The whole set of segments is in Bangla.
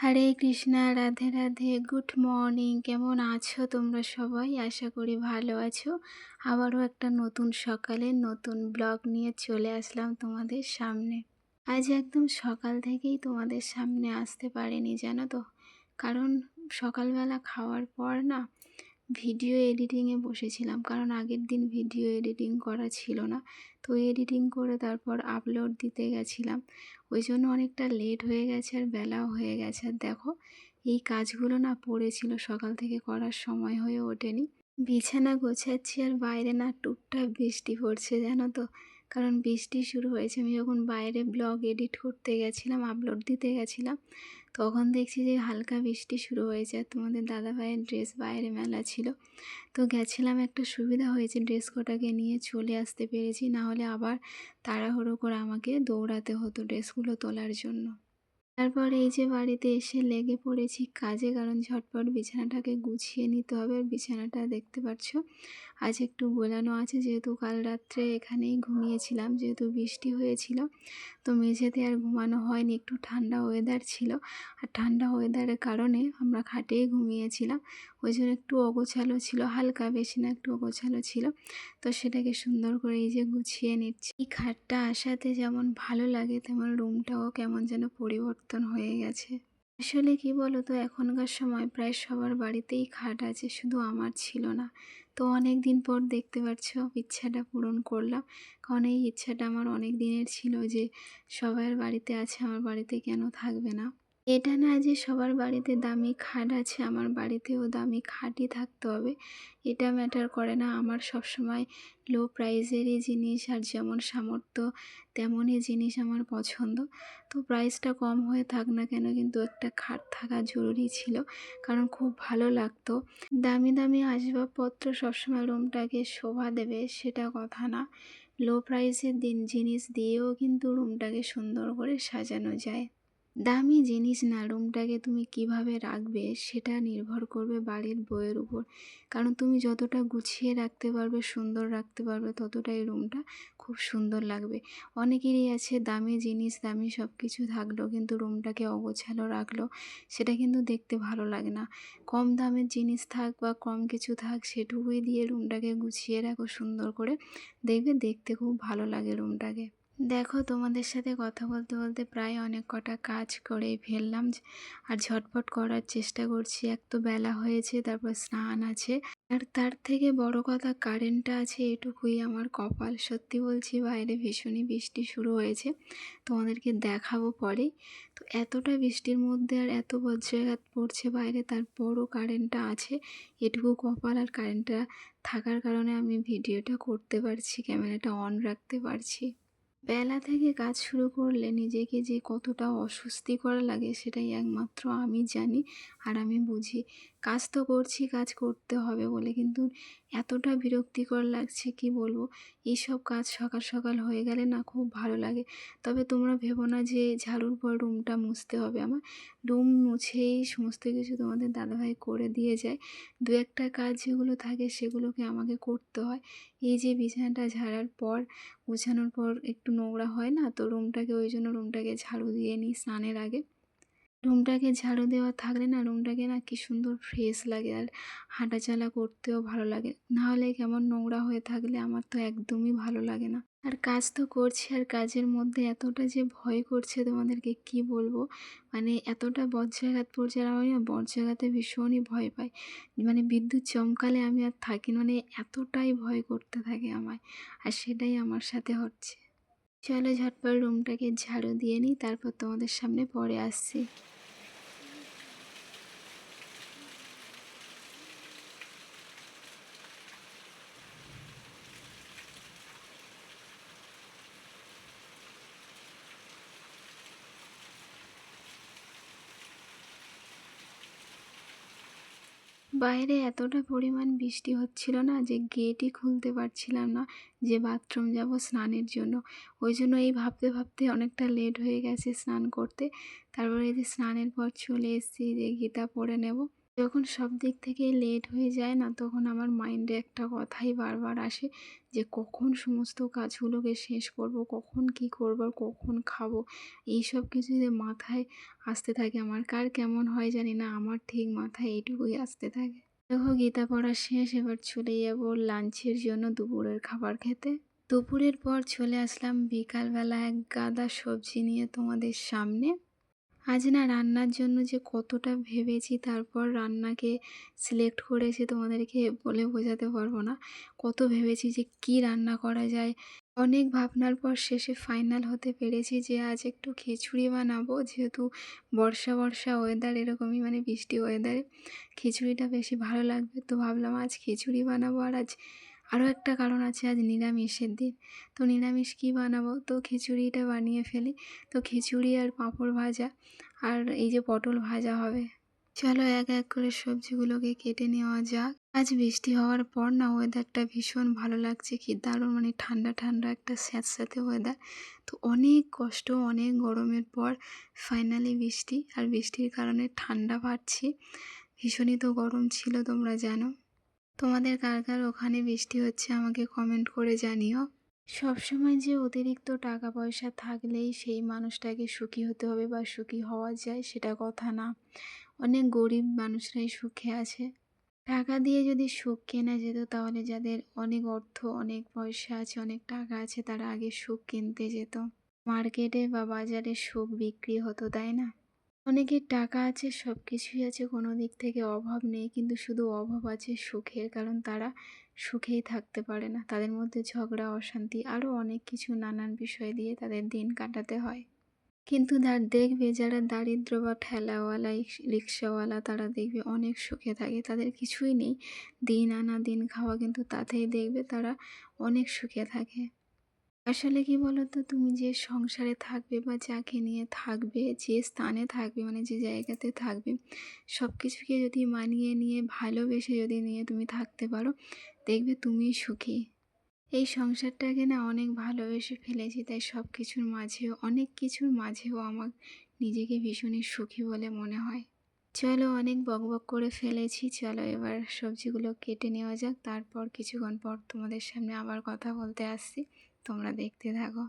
হরে কৃষ্ণা, রাধে রাধে, গুড মর্নিং। কেমন আছো তোমরা সবাই? আশা করি ভালো আছো। আবারও একটা নতুন সকালে নতুন ব্লগ নিয়ে চলে আসলাম তোমাদের সামনে। আজ একদম সকাল থেকেই তোমাদের সামনে আসতে পারিনি, জানো তো। কারণ সকালবেলা খাওয়ার পর না ভিডিও এডিটিংয়ে বসেছিলাম, কারণ আগের দিন ভিডিও এডিটিং করা ছিল না। তো এডিটিং করে তারপর আপলোড দিতে গেছিলাম, ওই জন্য অনেকটা লেট হয়ে গেছে আর বেলাও হয়ে গেছে। আর দেখো, এই কাজগুলো না পড়েছিল, সকাল থেকে করার সময় হয়ে ওঠেনি। বিছানা গোছাচ্ছি আর বাইরে না টুকটাক বৃষ্টি পড়ছে, জানো তো। কারণ বৃষ্টি শুরু হয়েছে। আমি যখন বাইরে ব্লগ এডিট করতে গেছিলাম, আপলোড দিতে গেছিলাম, তখন দেখছি যে হালকা বৃষ্টি শুরু হয়েছে। আর তোমাদের দাদাভাইয়ের ড্রেস বাইরে মেলা ছিল, তো গেছিলাম, একটা সুবিধা হয়েছে, ড্রেস কটাকে নিয়ে চলে আসতে পেরেছি। না হলে আবার তাড়াহুড়ো করে আমাকে দৌড়াতে হতো ড্রেসগুলো তোলার জন্য। তারপর এই যে বাড়িতে এসে লেগে পড়েছি কাজে, কারণ ঝটপট বিছানাটাকে গুছিয়ে নিতে হবে। আর বিছানাটা দেখতে পাচ্ছ আজ একটু গোলানো আছে, যেহেতু কাল রাত্রে এখানেই ঘুমিয়েছিলাম, যেহেতু বৃষ্টি হয়েছিল। তো মেঝেতে আর ঘুমানো হয়নি, একটু ঠান্ডা ওয়েদার ছিল। আর ঠান্ডা ওয়েদারের কারণে আমরা খাটেই ঘুমিয়েছিলাম, ওই জন্য একটু অগোছালো ছিল, হালকা, বেশি না, একটু অগোছালো ছিল। তো সেটাকে সুন্দর করে এই যে গুছিয়ে নিচ্ছি। এই খাটটা আসাতে যেমন ভালো লাগে, তেমন রুমটাও কেমন যেন পরিবর্তন হয়ে গেছে। আসলে কি বলো তো, এখনকার সময় প্রায় সবার বাড়িতেই খাট আছে, শুধু আমার ছিল না। তো অনেক দিন পর দেখতে পাচ্ছ ইচ্ছাটা পূরণ করলাম, কারণ এই ইচ্ছাটা আমার অনেক দিনের ছিল যে সবার বাড়িতে আছে, আমার বাড়িতে কেন থাকবে না। এটা না যে সবার বাড়িতে দামি খাট আছে, আমার বাড়িতেও দামি খাটই থাকতে হবে, এটা ম্যাটার করে না। আমার সবসময় লো প্রাইসেরই জিনিস, আর যেমন সামর্থ্য তেমনই জিনিস আমার পছন্দ। তো প্রাইসটা কম হয়ে থাক না কেন, কিন্তু একটা খাট থাকা জরুরি ছিল, কারণ খুব ভালো লাগতো। দামি দামি আসবাবপত্র সবসময় রুমটাকে শোভা দেবে সেটা কথা না, লো প্রাইসের জিনিস দিয়েও কিন্তু রুমটাকে সুন্দর করে সাজানো যায়। দামি জিনিস না, রুমটাকে তুমি কিভাবে রাখবে সেটা নির্ভর করবে বাড়ির বইয়ের উপর। কারণ তুমি যতটা গুছিয়ে রাখতে পারবে, সুন্দর রাখতে পারবে, ততটাই রুমটা খুব সুন্দর লাগবে। অনেকেরই আছে দামি জিনিস, দামি সব কিছু থাকলো, কিন্তু রুমটাকে অগোছালো রাখলো, সেটা কিন্তু দেখতে ভালো লাগে না। কম দামের জিনিস থাক বা কম কিছু থাক, সেটুকুই দিয়ে রুমটাকে গুছিয়ে রাখো সুন্দর করে, দেখবে দেখতে খুব ভালো লাগে রুমটাকে। দেখো, তোমাদের সাথে কথা বলতে বলতে প্রায় অনেক কটা কাজ করেই ফেললাম, আর ঝটপট করার চেষ্টা করছি। এক তো বেলা হয়েছে, তারপর স্নান আছে, আর তার থেকে বড় কথা কারেন্টটা আছে, এটুকুই আমার কপাল। সত্যি বলছি, বাইরে ভীষণই বৃষ্টি শুরু হয়েছে, তোমাদেরকে দেখাবো পরে। তো এতটা বৃষ্টির মধ্যে আর এত বজ্রাঘাত পড়ছে বাইরে, তারপরও কারেন্টটা আছে, এটুকু কপাল। আর কারেন্টটা থাকার কারণে আমি ভিডিওটা করতে পারছি, ক্যামেরাটা অন রাখতে পারছি। বেলা থেকে কাজ শুরু করলে নিজেকে যে কতটা অস্বস্তিকর লাগে সেটাই একমাত্র আমি জানি আর আমি বুঝি। কাজ তো করছি, কাজ করতে হবে বলে, কিন্তু এতটা বিরক্তিকর লাগছে কি বলবো। এইসব কাজ সকাল সকাল হয়ে গেলে না খুব ভালো লাগে। তবে তোমরা ভেবো না যে ঝাড়ুর পর রুমটা মুছতে হবে আমার, রুম মুছেই সমস্ত কিছু তোমাদের দাদাভাই করে দিয়ে যায়। দু একটা কাজ যেগুলো থাকে সেগুলোকে আমাকে করতে হয়। এই যে বিছানাটা ঝাড়ার পর, গোছানোর পর একটু নোংরা হয় না, তো রুমটাকে, ওই জন্য রুমটাকে ঝাড়ু দিয়ে নিই স্নানের আগে। রুমটাকে ঝাড়ু দেওয়া থাকলে না রুমটাকে না কি সুন্দর ফ্রেশ লাগে, আর হাঁটাচলা করতেও ভালো লাগে। না হলে কেমন নোংরা হয়ে থাকলে আমার তো একদমই ভালো লাগে না। আর কাজ তো করছি, আর কাজের মধ্যে এতটা যে ভয় করছে তোমাদেরকে কি বলবো। মানে এতটা বজ্রাঘাত পড়ছে, আর আমি না বজ্রাঘাতে ভীষণই ভয় পাই। মানে বিদ্যুৎ চমকালে আমি আর থাকি না, মানে এতটাই ভয় করতে থাকে আমায়, আর সেটাই আমার সাথে হচ্ছে। চলো ঝটপট রুমটাকে ঝাড়ু দিয়ে নিই, তারপর তোমাদের সামনে পরে আসছি। বাইরে এতটা পরিমাণ বৃষ্টি হচ্ছিল না যে গেটই খুলতে পারছিলাম না, যে বাথরুম যাব স্নানের জন্য। ওই জন্য এই ভাবতে ভাবতে অনেকটা লেট হয়ে গেছে স্নান করতে। তারপরে এই যে স্নানের পর চলে এসেছি যে গীতা পড়ে নেব। যখন সব দিক থেকেই লেট হয়ে যায় না, তখন আমার মাইন্ডে একটা কথাই বারবার আসে যে কখন সমস্ত কাজগুলোকে শেষ করব, কখন কি করব, আর কখন খাবো। এইসব কিছু যে মাথায় আসতে থাকে আমার। কার কেমন হয় জানি না, আমার ঠিক মাথায় এইটুকুই আসতে থাকে। দেখো গীতা পড়া শেষ, এবার চলে যাব লাঞ্চের জন্য দুপুরের খাবার খেতে। দুপুরের পর চলে আসলাম বিকালবেলা এক গাদা সবজি নিয়ে তোমাদের সামনে। আজ না রান্নার জন্য যে কতটা ভেবেছি, তারপর রান্নাকে সিলেক্ট করেছি তোমাদেরকে বলে বোঝাতে পারবো না। কত ভেবেছি যে কি রান্না করা যায়। অনেক ভাবনার পর শেষে ফাইনাল হতে পেরেছি যে আজ একটু খিচুড়ি বানাবো, যেহেতু বর্ষা বর্ষা ওয়েদার, এরকমই মানে বৃষ্টি ওয়েদারে খিচুড়িটা বেশি ভালো লাগবে। তো ভাবলাম আজ খিচুড়ি বানাবো। আর আজ আরও একটা কারণ আছে, আজ নিরামিষের দিন। তো নিরামিষ কী বানাবো, তো খিচুড়িটা বানিয়ে ফেলি। তো খিচুড়ি আর পাঁপড় ভাজা আর এই যে পটল ভাজা হবে। চলো এক এক করে সবজিগুলোকে কেটে নেওয়া যাক। আজ বৃষ্টি হওয়ার পর না ওয়েদারটা ভীষণ ভালো লাগছে, কি দারুণ, মানে ঠান্ডা ঠান্ডা একটা স্যাঁতস্যাঁতে ওয়েদার। তো অনেক কষ্ট, অনেক গরমের পর ফাইনালি বৃষ্টি, আর বৃষ্টির কারণে ঠান্ডা পাচ্ছি। ভীষণই তো গরম ছিল, তোমরা জানো। তোমাদের কার কার ওখানে বৃষ্টি হচ্ছে আমাকে কমেন্ট করে জানিও। সবসময় যে অতিরিক্ত টাকা পয়সা থাকলেই সেই মানুষটাকে সুখী হতে হবে বা সুখী হওয়া যায়, সেটা কথা না। অনেক গরিব মানুষরাই সুখে আছে। টাকা দিয়ে যদি সুখ কেনা যেত, তাহলে যাদের অনেক অর্থ, অনেক পয়সা আছে, অনেক টাকা আছে, তারা আগে সুখ কিনতে যেত। মার্কেটে বা বাজারে সুখ বিক্রি হতো, তাই না? অনেকের টাকা আছে, সব কিছুই আছে, কোনো দিক থেকে অভাব নেই, কিন্তু শুধু অভাব আছে সুখের, কারণ তারা সুখেই থাকতে পারে না। তাদের মধ্যে ঝগড়া, অশান্তি, আরও অনেক কিছু নানান বিষয় দিয়ে তাদের দিন কাটাতে হয়। কিন্তু দেখবে যারা দারিদ্র বা ঠেলাওয়ালা, রিক্সাওয়ালা, তারা দেখবে অনেক সুখে থাকে, তাদের কিছুই নেই, দিন আনা দিন খাওয়া, কিন্তু তাতেই দেখবে তারা অনেক সুখে থাকে। আসলে কি বলতো, তুমি যে সংসারে থাকবে বা যাকে নিয়ে থাকবে, যে স্থানে থাকবে, মানে যে জায়গাতে থাকবে, সব কিছুকে যদি মানিয়ে নিয়ে ভালোবেসে যদি নিয়ে তুমি থাকতে পারো, দেখবে তুমি সুখী। এই সংসারটাকে না অনেক ভালোবেসে ফেলেছি, তাই সব কিছুর মাঝেও, অনেক কিছুর মাঝেও আমার নিজেকে ভীষণই সুখী বলে মনে হয়। চলো অনেক বকবক করে ফেলেছি, চলো এবার সবজিগুলো কেটে নেওয়া যাক, তারপর কিছুক্ষণ পর তোমাদের সামনে আবার কথা বলতে আসছি, তোমরা দেখতে থাকো।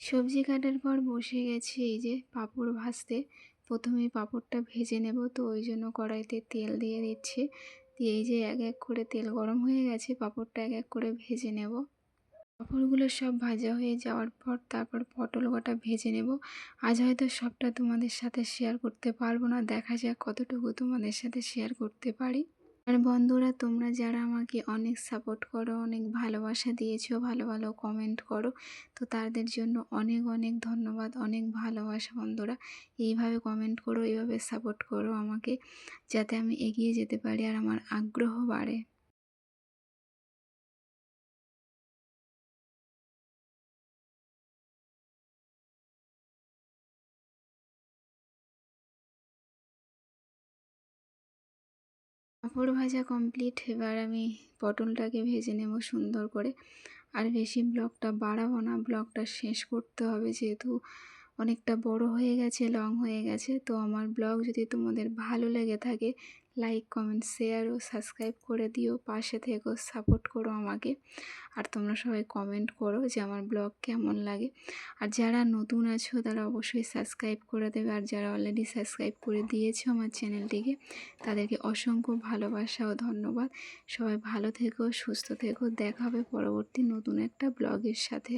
সবজি কাটার পর বসে গেছি এই যে পাঁপড় ভাজতে। প্রথমে পাঁপড়টা ভেজে নেব, তো ওই জন্য কড়াইতে তেল দিয়ে দিচ্ছি। দিয়ে এই যে এক এক করে তেল গরম হয়ে গেছে, পাঁপড়টা এক এক করে ভেজে নেব। পাঁপড়গুলো সব ভাজা হয়ে যাওয়ার পর তারপর পটল কটা ভেজে নেব। আজ হয়তো সবটা তোমাদের সাথে শেয়ার করতে পারবো না, দেখা যাক কতটুকু তোমাদের সাথে শেয়ার করতে পারি। আর বন্ধুরা, তোমরা যারা আমাকে অনেক সাপোর্ট করো, অনেক ভালোবাসা দিয়েছো, ভালো ভালো কমেন্ট করো, তো তাদের জন্য অনেক অনেক ধন্যবাদ, অনেক ভালোবাসা বন্ধুরা। এইভাবে কমেন্ট করো, এইভাবে সাপোর্ট করো আমাকে, যাতে আমি এগিয়ে যেতে পারি আর আমার আগ্রহ বাড়ে। পাঁপড় ভাজা কমপ্লিট, এবার আমি পটলটাকে ভেজে নেব সুন্দর করে। আর বেশি ব্লগটা বাড়াবো না, ব্লগটা শেষ করতে হবে, যেহেতু অনেকটা বড় হয়ে গেছে, লং হয়ে গেছে। তো আমার ব্লগ যদি তোমাদের ভালো লেগে থাকে, লাইক কমেন্ট শেয়ার ও সাবস্ক্রাইব করে দিও, পাশে থেকো, সাপোর্ট করো আমাকে। আর তোমরা সবাই কমেন্ট করো যে আমার ব্লগ কেমন লাগে। আর যারা নতুন আছো তারা অবশ্যই সাবস্ক্রাইব করে দেবে, আর যারা অলরেডি সাবস্ক্রাইব করে দিয়েছো আমার চ্যানেলটিকে, তাদেরকে অসংখ্য ভালোবাসা ও ধন্যবাদ। সবাই ভালো থেকো, সুস্থ থেকো, দেখা হবে পরবর্তী নতুন একটা ব্লগের সাথে।